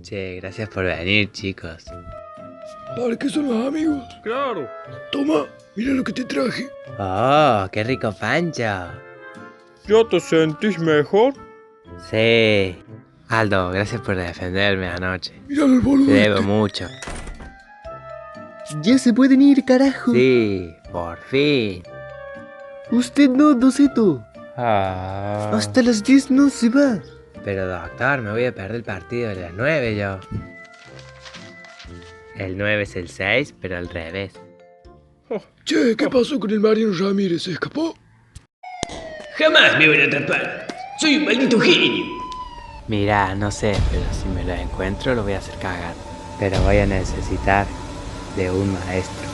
Che, gracias por venir, chicos. ¿Para qué son los amigos? Claro. Toma, mira lo que te traje. Oh, qué rico pancho. ¿Ya te sentís mejor? Sí. Aldo, gracias por defenderme anoche. Míralo el boludo Te debo este. mucho. Ya se pueden ir, carajo. Sí, por fin. Usted no, Doceto. Ah. Hasta las 10 no se va. Pero doctor, me voy a perder el partido de las 9 yo. El 9 es el 6, pero al revés. Che, ¿qué pasó con el Mariano Ramírez? ¿Se escapó? Jamás me van a atrapar. Soy un maldito genio. Mirá, no sé, pero si me lo encuentro lo voy a hacer cagar. Pero voy a necesitar de un maestro.